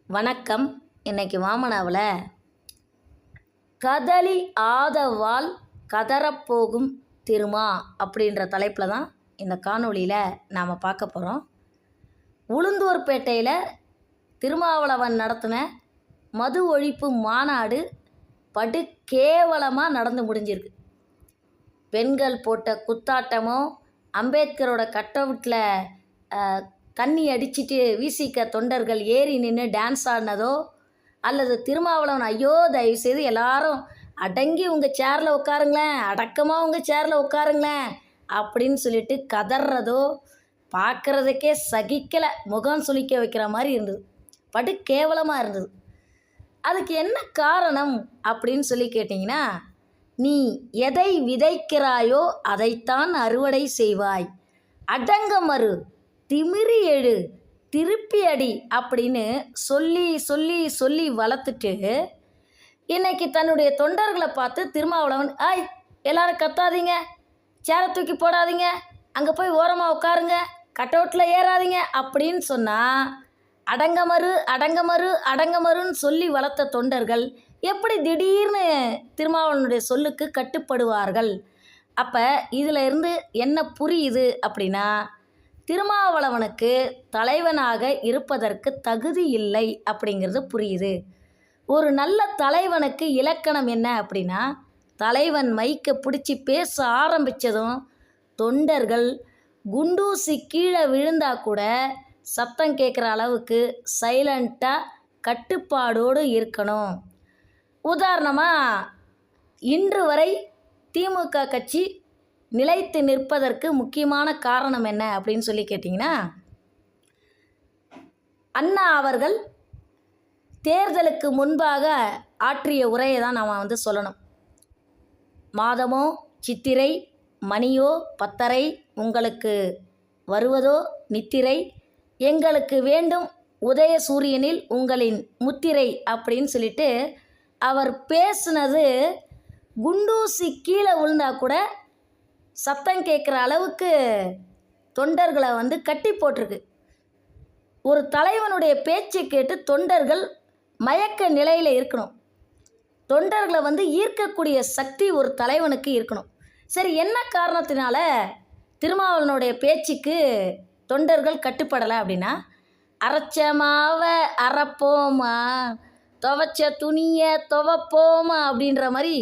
வணக்கம். இன்னைக்கு வாமனாவில் கதலி ஆதவால் கதறப்போகும் திருமா அப்படின்ற தலைப்பில் தான் இந்த காணொளியில் நாம் பார்க்க போகிறோம். உளுந்தூர்பேட்டையில் திருமாவளவன் நடத்தின மது ஒழிப்பு மாநாடு படு கேவலமாக நடந்து முடிஞ்சிருக்கு. பெண்கள் போட்ட குத்தாட்டமோ, அம்பேத்கரோட கட்டவுட்டில் தண்ணி அடிச்சிட்டு விசிக தொண்டர்கள் ஏறி நின்று டான்ஸ் ஆடினதோ, அல்லது திருமாவளவன் ஐயோ தயவுசெய்து எல்லாரும் அடங்கி உங்கள் சேரில் உட்காருங்களேன், அடக்கமாக உங்கள் சேரில் உட்காருங்களேன் அப்படின்னு சொல்லிட்டு கதறதோ பார்க்குறதுக்கே சகிக்கலை, முகம் சுளிக்க வைக்கிற மாதிரி இருந்தது. படு கேவலமாக இருந்தது. அதுக்கு என்ன காரணம் அப்படின்னு சொல்லி கேட்டிங்கன்னா, நீ எதை விதைக்கிறாயோ அதைத்தான் அறுவடை செய்வாய், அடங்க மறு, திமிரி எழு, திருப்பி அடி அப்படின்னு சொல்லி சொல்லி சொல்லி வளர்த்துட்டு இன்னைக்கு தன்னுடைய தொண்டர்களை பார்த்து திருமாவளவன் எல்லாரும் கத்தாதீங்க, சேரை தூக்கி போடாதீங்க, அங்கே போய் ஓரமாக உட்காருங்க, கட்டவுட்டில் ஏறாதீங்க அப்படின்னு சொன்னால் அடங்கமறு அடங்கமறு அடங்கமறுன்னு சொல்லி வளர்த்த தொண்டர்கள் எப்படி திடீர்னு திருமாவளவனுடைய சொல்லுக்கு கட்டுப்படுவார்கள்? அப்போ இதில் இருந்து என்ன புரியுது அப்படின்னா, திருமாவளவனுக்கு தலைவனாக இருப்பதற்கு தகுதி இல்லை அப்படிங்கிறது புரியுது. ஒரு நல்ல தலைவனுக்கு இலக்கணம் என்ன அப்படின்னா, தலைவன் மைக்கை பிடிச்சி பேச ஆரம்பித்ததும் தொண்டர்கள் குண்டூசி கீழே விழுந்தா கூட சத்தம் கேட்குற அளவுக்கு சைலண்ட்டாக கட்டுப்பாடோடு இருக்கணும். உதாரணமாக இன்று வரை திமுக கட்சி நிலைத்து நிற்பதற்கு முக்கியமான காரணம் என்ன அப்படின்னு சொல்லி கேட்டிங்கன்னா, அண்ணா அவர்கள் தேர்தலுக்கு முன்பாக ஆற்றிய உரையை தான் நாம் சொல்லணும். மாதமோ சித்திரை, மணியோ பத்தரை, உங்களுக்கு வருவதோ நித்திரை, எங்களுக்கு வேண்டும் உதய சூரியனில் உங்களின் முத்திரை அப்படின்னு சொல்லிட்டு அவர் பேசுனது குண்டூசி கீழே விழுந்தா கூட சத்தம் கேட்குற அளவுக்கு தொண்டர்களை கட்டி போட்டிருக்கு. ஒரு தலைவனுடைய பேச்சை கேட்டு தொண்டர்கள் மயக்க நிலையில் இருக்கணும். தொண்டர்களை ஈர்க்கக்கூடிய சக்தி ஒரு தலைவனுக்கு இருக்கணும். சரி, என்ன காரணத்தினால திருமாவளவனுடைய பேச்சுக்கு தொண்டர்கள் கட்டுப்படலை அப்படின்னா, அரைச்ச மாவை அரைப்போமா, துவைச்ச துணியை துவைப்போமா அப்படின்ற மாதிரி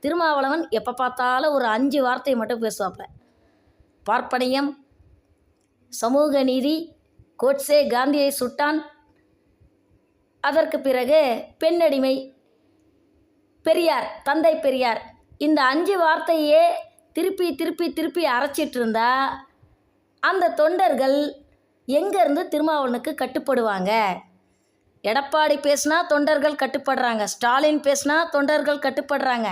திருமாவளவன் எப்போ பார்த்தாலும் ஒரு 5 வார்த்தை மட்டும் பேசுவாப்ல. பார்ப்பனியம், சமூக நீதி, கோட்சே காந்தியை சுட்டான், அதற்கு பிறகு பெண்ணடிமை, பெரியார், தந்தை பெரியார், இந்த 5 வார்த்தையே திருப்பி திருப்பி திருப்பி அரைச்சிட்டு இருந்தா அந்த தொண்டர்கள் எங்கேருந்து திருமாவளவனுக்கு கட்டுப்படுவாங்க? எடப்பாடி பேசினா தொண்டர்கள் கட்டுப்படுறாங்க, ஸ்டாலின் பேசினா தொண்டர்கள் கட்டுப்படுறாங்க,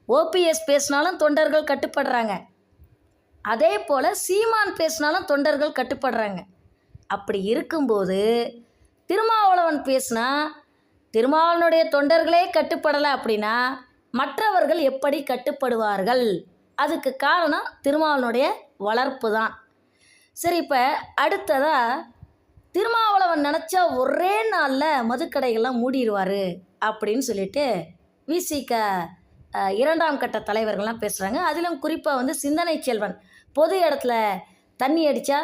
ஓபிஎஸ் பேசினாலும் தொண்டர்கள் கட்டுப்படுறாங்க, அதே போல் சீமான் பேசினாலும் தொண்டர்கள் கட்டுப்படுறாங்க. அப்படி இருக்கும்போது திருமாவளவன் பேசினா திருமாவளவனுடைய தொண்டர்களே கட்டுப்படலை அப்படின்னா மற்றவர்கள் எப்படி கட்டுப்படுவார்கள்? அதுக்கு காரணம் திருமாவளவனுடைய வளர்ப்பு தான். சரி, இப்போ அடுத்ததாக திருமாவளவன் நினச்சா ஒரே நாளில் மதுக்கடைகள்லாம் மூடிடுவார் அப்படின்னு சொல்லிட்டு விசிக 2ஆம் கட்ட தலைவர்கள்லாம் பேசுகிறாங்க. அதிலும் குறிப்பாக சிந்தனை செல்வன் பொது இடத்துல தண்ணி அடித்தா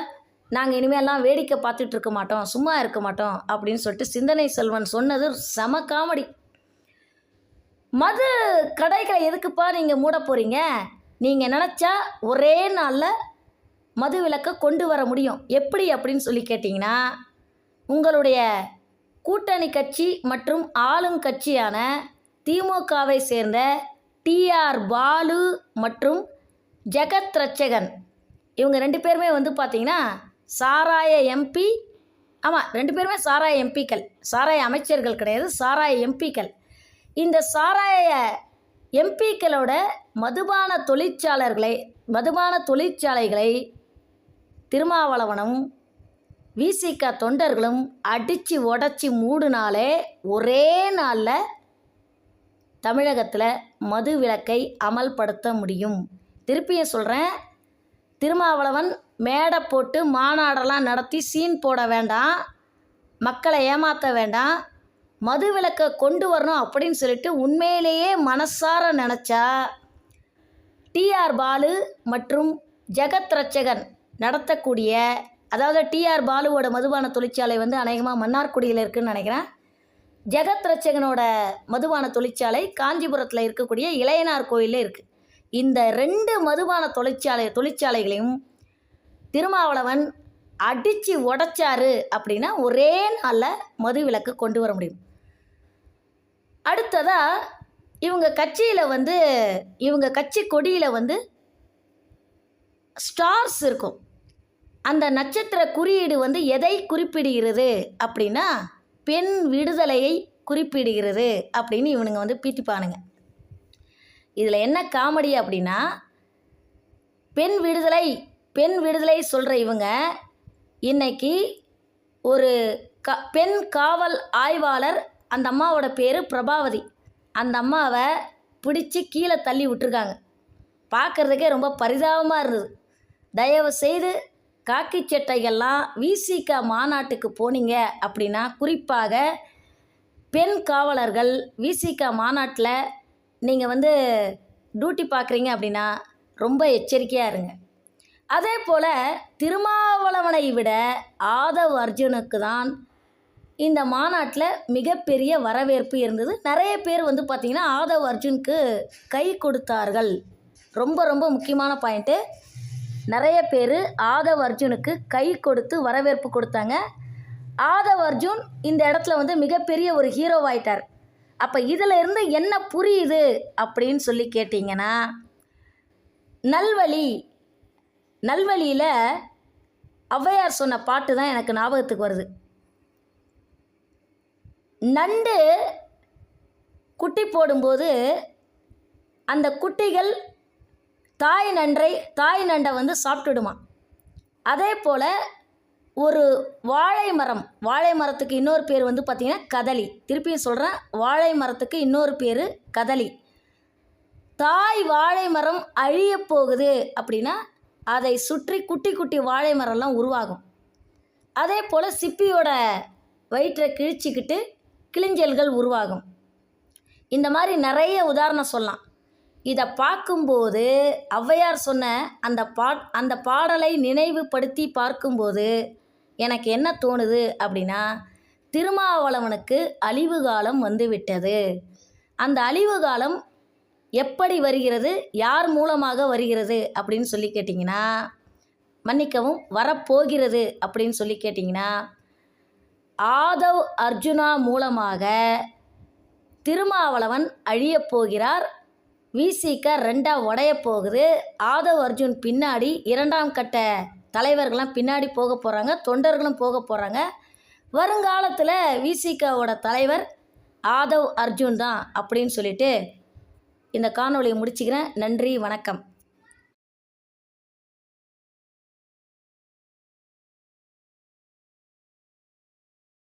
நாங்கள் இனிமேலாம் வேடிக்கை பார்த்துட்டு இருக்க மாட்டோம், சும்மா இருக்க மாட்டோம் அப்படின்னு சொல்லிட்டு சிந்தனை செல்வன் சொன்னது செம காமெடி. மது கடைகளை எதுக்குப்பா நீங்கள் மூட போகிறீங்க? நீங்கள் நினச்சா ஒரே நாளில் மது விலக்கை கொண்டு வர முடியும். எப்படி அப்படின்னு சொல்லி கேட்டிங்கன்னா, உங்களுடைய கூட்டணி கட்சி மற்றும் ஆளுங்கட்சியான திமுகவை சேர்ந்த டிஆர் பாலு மற்றும் ஜெகத் ரட்சகன், இவங்க 2 பேருமே பார்த்திங்கன்னா சாராய எம்பி. ஆமாம், 2 பேருமே சாராய எம்பிக்கள், சாராய அமைச்சர்கள் கிடையாது, சாராய எம்பிக்கள். இந்த சாராய எம்பிக்களோட மதுபான தொழிற்சாலைகளை திருமாவளவனும் விசிக தொண்டர்களும் அடித்து உடச்சி மூடினாலே ஒரே நாளில் தமிழகத்தில் மது விலக்கை அமல்படுத்த முடியும். திருப்பியும் சொல்கிறேன், திருமாவளவன் மேடை போட்டு மாநாடெல்லாம் நடத்தி சீன் போட வேண்டாம், மக்களை ஏமாற்ற வேண்டாம். மது விலக்கை கொண்டு வரணும் அப்படின்னு சொல்லிட்டு உண்மையிலேயே மனசார நினச்சா டிஆர் பாலு மற்றும் ஜெகத் ரட்சகன் நடத்தக்கூடிய, அதாவது டிஆர் பாலுவோட மதுபான தொழிற்சாலை வந்து அநேகமாக மன்னார்குடியில் இருக்குதுன்னு நினைக்கிறேன். ஜெகத் ரட்சகனோட மதுபான தொழிற்சாலை காஞ்சிபுரத்தில் இருக்கக்கூடிய இளையனார் கோயிலில் இருக்குது. இந்த 2 மதுபான தொழிற்சாலைகளையும் திருமாவளவன் அடித்து உடைச்சாரு அப்படின்னா ஒரே நாளில் மது விலக்கு கொண்டு வர முடியும். அடுத்ததாக இவங்க கட்சி கொடியில் வந்து ஸ்டார்ஸ் இருக்கும். அந்த நட்சத்திர குறியீடு வந்து எதை குறிப்பிடுகிறது அப்படின்னா பெண் விடுதலையை குறிப்பிடுகிறது அப்படின்னு இவனுங்க வந்து பீத்திப்பானுங்க. இதில் என்ன காமெடி அப்படின்னா, பெண் விடுதலை சொல்கிற இவங்க இன்னைக்கு ஒரு பெண் காவல் ஆய்வாளர், அந்த அம்மாவோட பேர் பிரபாவதி, அந்த அம்மாவை பிடிச்சி கீழே தள்ளி விட்டுருக்காங்க. பார்க்குறதுக்கே ரொம்ப பரிதாபமாக இருந்தது. தயவு செய்து காக்கி சட்டைகள்லாம் விசிக மாநாட்டுக்கு போனீங்க அப்படின்னா, குறிப்பாக பெண் காவலர்கள் விசிக மாநாட்டில் நீங்கள் வந்து டியூட்டி பார்க்குறீங்க அப்படின்னா ரொம்ப எச்சரிக்கையாக இருங்க. அதே போல் திருமாவளவனை விட ஆதவ் அர்ஜுனுக்கு தான் இந்த மாநாட்டில் மிகப்பெரிய வரவேற்பு இருந்தது. நிறைய பேர் வந்து பார்த்திங்கன்னா ஆதவ் அர்ஜுனுக்கு கை கொடுத்தார்கள். ரொம்ப ரொம்ப முக்கியமான பாயிண்ட்டு, நிறைய பேர் ஆதவ் அர்ஜுனுக்கு கை கொடுத்து வரவேற்பு கொடுத்தாங்க. ஆதவ் அர்ஜுன் இந்த இடத்துல வந்து மிகப்பெரிய ஒரு ஹீரோவாயிட்டார். அப்போ இதில் இருந்து என்ன புரியுது அப்படின்னு சொல்லி கேட்டிங்கன்னா, நல்வழியில் ஔவையார் சொன்ன பாட்டு தான் எனக்கு ஞாபகத்துக்கு வருது. நண்டு குட்டி போடும்போது அந்த குட்டிகள் தாய் நண்டை வந்து சாப்பிட்டுடுமா. அதே போல் ஒரு வாழை மரத்துக்கு இன்னொரு பேர் வந்து பார்த்திங்கன்னா கதலி. திருப்பியும் சொல்கிறேன், வாழை மரத்துக்கு இன்னொரு பேர் கதலி. தாய் வாழை மரம் அழிய போகுது அப்படின்னா அதை சுற்றி குட்டி குட்டி வாழை மரம்லாம் உருவாகும். அதே போல் சிப்பியோட வயிற்றை கிழிச்சிக்கிட்டு கிளிஞ்சல்கள் உருவாகும். இந்த மாதிரி நிறைய உதாரணம் சொல்லலாம். இதை பார்க்கும்போது ஔவையார் சொன்ன அந்த பாடலை நினைவுபடுத்தி பார்க்கும்போது எனக்கு என்ன தோணுது அப்படின்னா, திருமாவளவனுக்கு அழிவு காலம் வந்துவிட்டது. அந்த அழிவு காலம் எப்படி வருகிறது, யார் மூலமாக வருகிறது அப்படின்னு சொல்லி கேட்டிங்கன்னா, மன்னிக்கவும், வரப்போகிறது அப்படின்னு சொல்லி கேட்டிங்கன்னா, ஆதவ் அர்ஜுனா மூலமாக திருமாவளவன் அழியப் போகிறார். விசிக 2ஆக உடைய போகுது. ஆதவ் அர்ஜுன் பின்னாடி 2ஆம் கட்ட தலைவர்கள்லாம் பின்னாடி போக போகிறாங்க, தொண்டர்களும் போக போகிறாங்க. வருங்காலத்தில் விசிகவோட தலைவர் ஆதவ் அர்ஜுன் தான் அப்படின்னு சொல்லிட்டு இந்த காணொலியை முடிச்சுக்கிறேன். நன்றி, வணக்கம்.